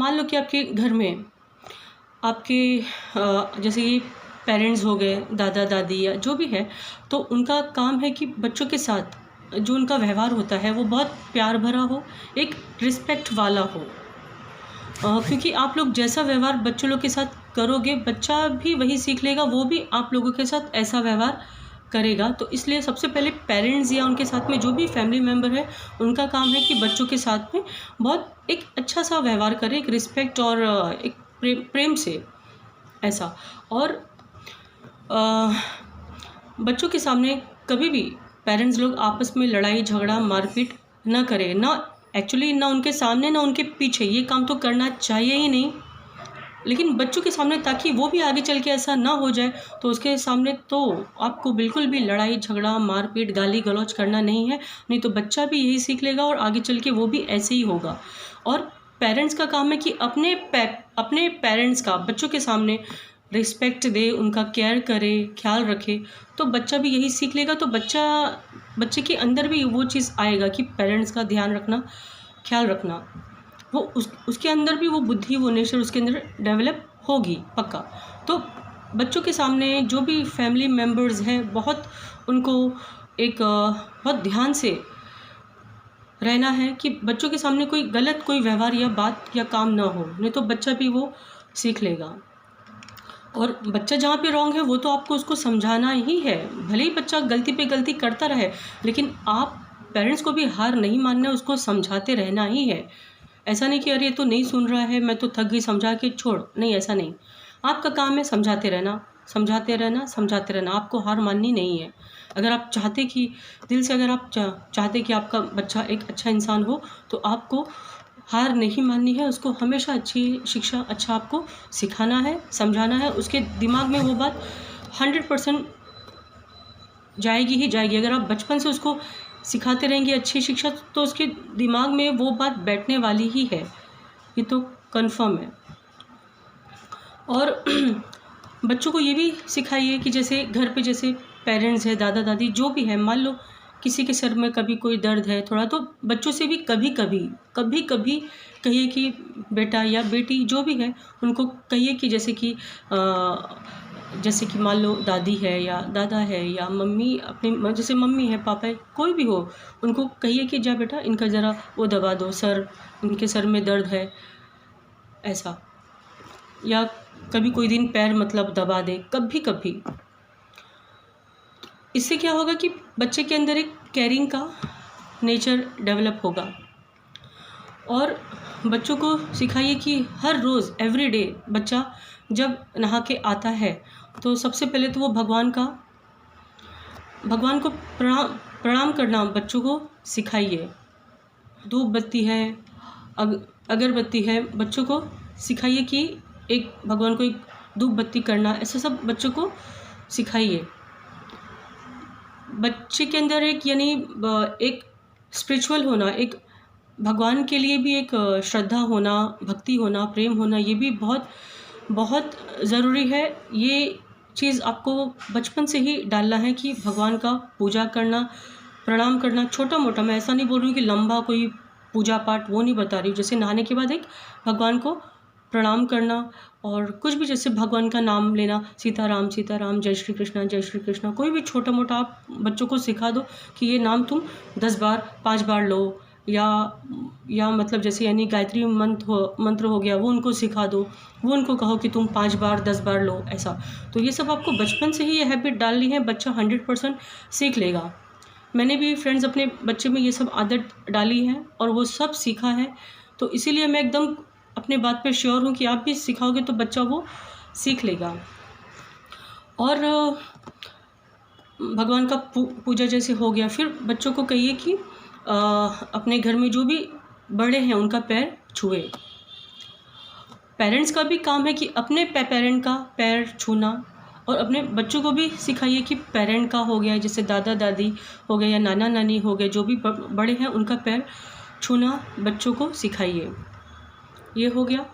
मान लो कि आपके घर में आपके जैसे कि पेरेंट्स हो गए, दादा दादी या जो भी है, तो उनका काम है कि बच्चों के साथ जो उनका व्यवहार होता है वो बहुत प्यार भरा हो, एक रिस्पेक्ट वाला हो। क्योंकि आप लोग जैसा व्यवहार बच्चों लोग के साथ करोगे, बच्चा भी वही सीख लेगा, वो भी आप लोगों के साथ ऐसा व्यवहार करेगा। तो इसलिए सबसे पहले पेरेंट्स या उनके साथ में जो भी फैमिली मेम्बर है, उनका काम है कि बच्चों के साथ में बहुत एक अच्छा सा व्यवहार करें, एक रिस्पेक्ट और एक प्रेम से ऐसा। और बच्चों के सामने कभी भी पेरेंट्स लोग आपस में लड़ाई झगड़ा मारपीट ना करें, ना एक्चुअली ना उनके सामने ना उनके पीछे, ये काम तो करना चाहिए ही नहीं। लेकिन बच्चों के सामने, ताकि वो भी आगे चल के ऐसा ना हो जाए, तो उसके सामने तो आपको बिल्कुल भी लड़ाई झगड़ा मारपीट गाली गलौज करना नहीं है। नहीं तो बच्चा भी यही सीख लेगा और आगे चल के वो भी ऐसे ही होगा। और पेरेंट्स का काम है कि अपने पेरेंट्स का बच्चों के सामने रिस्पेक्ट दे, उनका केयर करे, ख्याल रखे, तो बच्चा भी यही सीख लेगा। तो बच्चे के अंदर भी वो चीज़ आएगा कि पेरेंट्स का ध्यान रखना, ख्याल रखना, वो उसके अंदर भी वो बुद्धि, वो नेचर उसके अंदर डेवलप होगी पक्का। तो बच्चों के सामने जो भी फैमिली मेम्बर्स हैं, बहुत उनको एक बहुत ध्यान से रहना है कि बच्चों के सामने कोई गलत कोई व्यवहार या बात या काम ना हो, नहीं तो बच्चा भी वो सीख लेगा। और बच्चा जहाँ पे रॉन्ग है वो तो आपको उसको समझाना ही है। भले ही बच्चा गलती पे गलती करता रहे, लेकिन आप पेरेंट्स को भी हार नहीं मानना है, उसको समझाते रहना ही है। ऐसा नहीं कि अरे ये तो नहीं सुन रहा है, मैं तो थक गई, समझा के छोड़, नहीं ऐसा नहीं। आपका काम है समझाते रहना, समझाते रहना, समझाते रहना, आपको हार माननी नहीं है। अगर आप चाहते कि दिल से, अगर आप चाहते कि आपका बच्चा एक अच्छा इंसान हो, तो आपको हार नहीं माननी है, उसको हमेशा अच्छी शिक्षा, अच्छा आपको सिखाना है, समझाना है। उसके दिमाग में वो बात 100% जाएगी ही जाएगी। अगर आप बचपन से उसको सिखाते रहेंगे अच्छी शिक्षा, तो उसके दिमाग में वो बात बैठने वाली ही है, ये तो कंफर्म है। और बच्चों को ये भी सिखाइए कि जैसे घर पे जैसे पेरेंट्स है, दादा दादी जो भी है, मान लो किसी के सर में कभी कोई दर्द है थोड़ा, तो बच्चों से भी कभी कभी कहिए कि बेटा या बेटी जो भी है, उनको कहिए कि जैसे कि मान लो दादी है या दादा है या मम्मी, अपनी जैसे मम्मी है, पापा है, कोई भी हो, उनको कहिए कि जा बेटा इनका ज़रा वो दबा दो, इनके सर में दर्द है ऐसा। या कभी कोई दिन पैर मतलब दबा दे, कभी कभी। इससे क्या होगा कि बच्चे के अंदर एक केयरिंग का नेचर डेवलप होगा। और बच्चों को सिखाइए कि हर रोज़ एवरी डे बच्चा जब नहा के आता है, तो सबसे पहले तो वो भगवान को प्रणाम करना बच्चों को सिखाइए। धूप बत्ती है, अगरबत्ती है, बच्चों को सिखाइए कि एक भगवान को एक धूप बत्ती करना, ऐसा सब बच्चों को सिखाइए। बच्चे के अंदर एक एक स्पिरिचुअल होना, एक भगवान के लिए भी एक श्रद्धा होना, भक्ति होना, प्रेम होना, ये भी बहुत बहुत ज़रूरी है। ये चीज़ आपको बचपन से ही डालना है कि भगवान का पूजा करना, प्रणाम करना, छोटा मोटा, मैं ऐसा नहीं बोल रही हूँ कि लंबा कोई पूजा पाठ, वो नहीं बता रही हूँ। जैसे नहाने के बाद एक भगवान को प्रणाम करना, और कुछ भी जैसे भगवान का नाम लेना, सीताराम सीताराम, जय श्री कृष्णा, कोई भी छोटा मोटा आप बच्चों को सिखा दो कि ये नाम तुम 10 बार 5 बार लो, या मतलब जैसे यानी गायत्री मंत्र हो गया, वो उनको सिखा दो, वो उनको कहो कि तुम 5 बार 10 बार लो ऐसा। तो ये सब आपको बचपन से ही ये हैबिट डालनी है, बच्चा 100% सीख लेगा। मैंने भी फ्रेंड्स अपने बच्चे में ये सब आदत डाली है और वो सब सीखा है। तो इसीलिए मैं एकदम अपने बात पे श्योर हूँ कि आप भी सिखाओगे तो बच्चा वो सीख लेगा। और भगवान का पूजा जैसे हो गया, फिर बच्चों को कहिए कि अपने घर में जो भी बड़े हैं उनका पैर छुए। पेरेंट्स का भी काम है कि अपने पेरेंट का पैर छूना, और अपने बच्चों को भी सिखाइए कि पेरेंट का हो गया, जैसे दादा दादी हो गए या नाना नानी हो गए, जो भी बड़े हैं उनका पैर छूना बच्चों को सिखाइए। ये हो गया।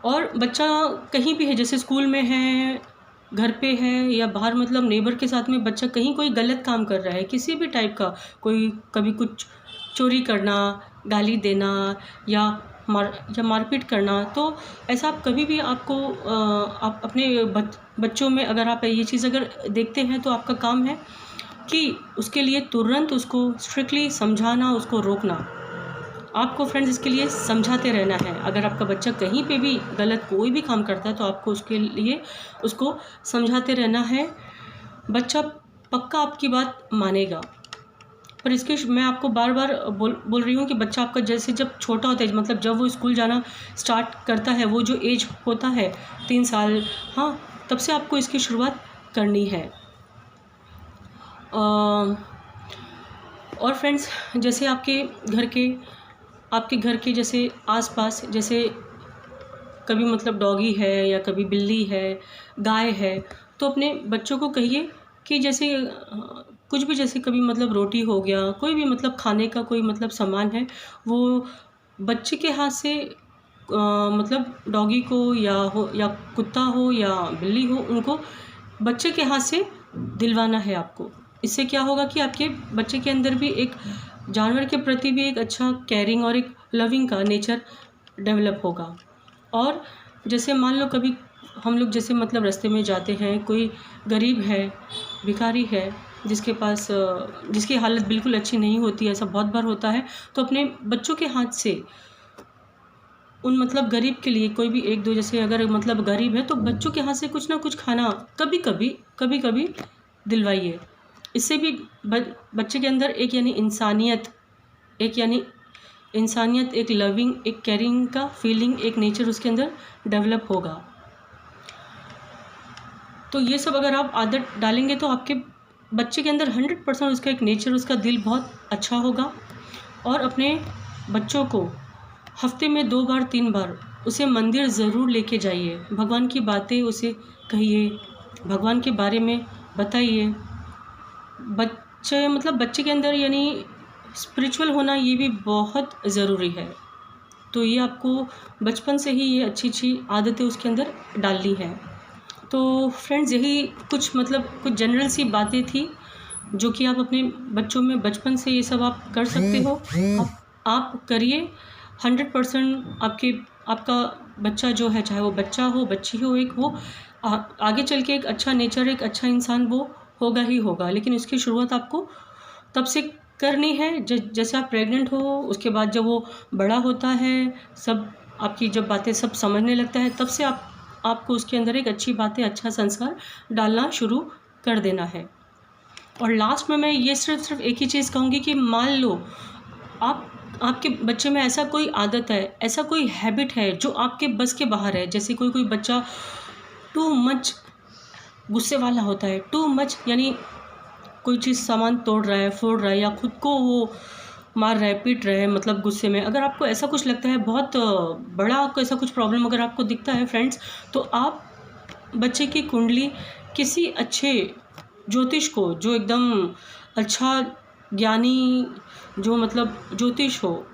और बच्चा कहीं भी है, जैसे स्कूल में है, घर पे है या बाहर, मतलब नेबर के साथ में बच्चा कहीं कोई गलत काम कर रहा है, किसी भी टाइप का, कोई कभी कुछ चोरी करना, गाली देना, या मारपीट करना, तो ऐसा आप कभी भी आप अपने बच्चों में अगर आप ये चीज़ अगर देखते हैं तो आपका काम है कि उसके लिए तुरंत उसको स्ट्रिक्टली समझाना, उसको रोकना। आपको फ्रेंड्स इसके लिए समझाते रहना है। अगर आपका बच्चा कहीं पे भी गलत कोई भी काम करता है तो आपको उसके लिए उसको समझाते रहना है। बच्चा पक्का आपकी बात मानेगा। पर इसके मैं आपको बार बार बोल रही हूँ कि बच्चा आपका जैसे जब छोटा होता है, मतलब जब वो स्कूल जाना स्टार्ट करता है, वो जो एज होता है 3 साल, हाँ, तब से आपको इसकी शुरुआत करनी है। और फ्रेंड्स, जैसे आपके घर के जैसे आसपास जैसे कभी मतलब डॉगी है या कभी बिल्ली है, गाय है, तो अपने बच्चों को कहिए कि जैसे कुछ भी, जैसे कभी मतलब रोटी हो गया, कोई भी मतलब खाने का कोई मतलब सामान है, वो बच्चे के हाथ से मतलब डॉगी को या कुत्ता हो या बिल्ली हो, उनको बच्चे के हाथ से दिलवाना है आपको। इससे क्या होगा कि आपके बच्चे के अंदर भी एक जानवर के प्रति भी एक अच्छा केयरिंग और एक लविंग का नेचर डेवलप होगा। और जैसे मान लो कभी हम लोग जैसे मतलब रास्ते में जाते हैं, कोई गरीब है, भिखारी है, जिसकी हालत बिल्कुल अच्छी नहीं होती, ऐसा बहुत बार होता है, तो अपने बच्चों के हाथ से उन मतलब गरीब के लिए कोई भी 1-2, जैसे अगर मतलब गरीब है तो बच्चों के हाथ से कुछ ना कुछ खाना कभी कभी दिलवाइए। इससे भी बच्चे के अंदर एक इंसानियत, एक लविंग, एक केयरिंग का फीलिंग, एक नेचर उसके अंदर डेवलप होगा। तो ये सब अगर आप आदत डालेंगे तो आपके बच्चे के अंदर 100% उसका एक नेचर, उसका दिल बहुत अच्छा होगा। और अपने बच्चों को हफ्ते में 2 बार 3 बार उसे मंदिर ज़रूर लेके जाइए। भगवान की बातें उसे कहिए, भगवान के बारे में बताइए। बच्चे के अंदर यानी स्पिरिचुअल होना ये भी बहुत ज़रूरी है। तो ये आपको बचपन से ही ये अच्छी आदतें उसके अंदर डालनी है। तो फ्रेंड्स, यही कुछ जनरल सी बातें थी जो कि आप अपने बच्चों में बचपन से ये सब आप कर सकते हो। आप करिए। 100% आपका बच्चा जो है, चाहे वो बच्चा हो, बच्ची हो, आगे चल के एक अच्छा नेचर, एक अच्छा इंसान वो होगा ही होगा। लेकिन इसकी शुरुआत आपको तब से करनी है जैसे आप प्रेग्नेंट हो, उसके बाद जब वो बड़ा होता है, सब आपकी जब बातें सब समझने लगता है, तब से आपको उसके अंदर एक अच्छी बातें, अच्छा संस्कार डालना शुरू कर देना है। और लास्ट में मैं ये सिर्फ एक ही चीज़ कहूँगी कि मान लो आपके बच्चे में ऐसा कोई आदत है, ऐसा कोई हैबिट है जो आपके बस के बाहर है। जैसे कोई बच्चा टू मच गुस्से वाला होता है, टू मच यानी कोई चीज़ सामान तोड़ रहा है, फोड़ रहा है, या खुद को वो मार रहा है, पीट रहा है, मतलब गुस्से में। अगर आपको ऐसा कुछ लगता है, बहुत बड़ा आपको ऐसा कुछ प्रॉब्लम अगर आपको दिखता है फ्रेंड्स, तो आप बच्चे की कुंडली किसी अच्छे ज्योतिष को, जो एकदम अच्छा ज्ञानी, जो मतलब ज्योतिष हो,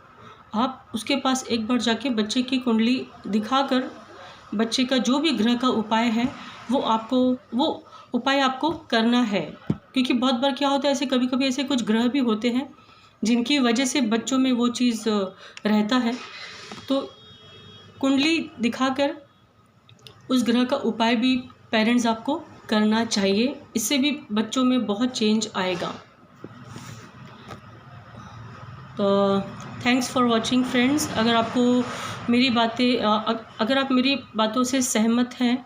आप उसके पास एक बार जाके बच्चे की कुंडली दिखाकर बच्चे का जो भी ग्रह का उपाय है वो उपाय आपको करना है। क्योंकि बहुत बार क्या होता है, ऐसे कभी ऐसे कुछ ग्रह भी होते हैं जिनकी वजह से बच्चों में वो चीज़ रहता है। तो कुंडली दिखाकर उस ग्रह का उपाय भी पेरेंट्स आपको करना चाहिए। इससे भी बच्चों में बहुत चेंज आएगा। तो थैंक्स फॉर वॉचिंग फ्रेंड्स। अगर आप मेरी बातों से सहमत हैं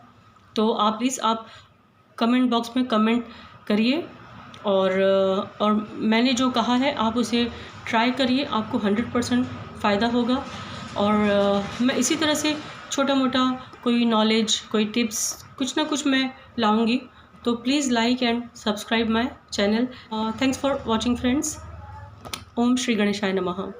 तो आप प्लीज़ कमेंट बॉक्स में कमेंट करिए। और मैंने जो कहा है आप उसे ट्राई करिए, आपको 100% फ़ायदा होगा। और मैं इसी तरह से छोटा मोटा कोई नॉलेज, कोई टिप्स, कुछ ना कुछ मैं लाऊंगी। तो please like and subscribe my channel. Thanks for watching friends. ओम श्री गणेशाय नमः।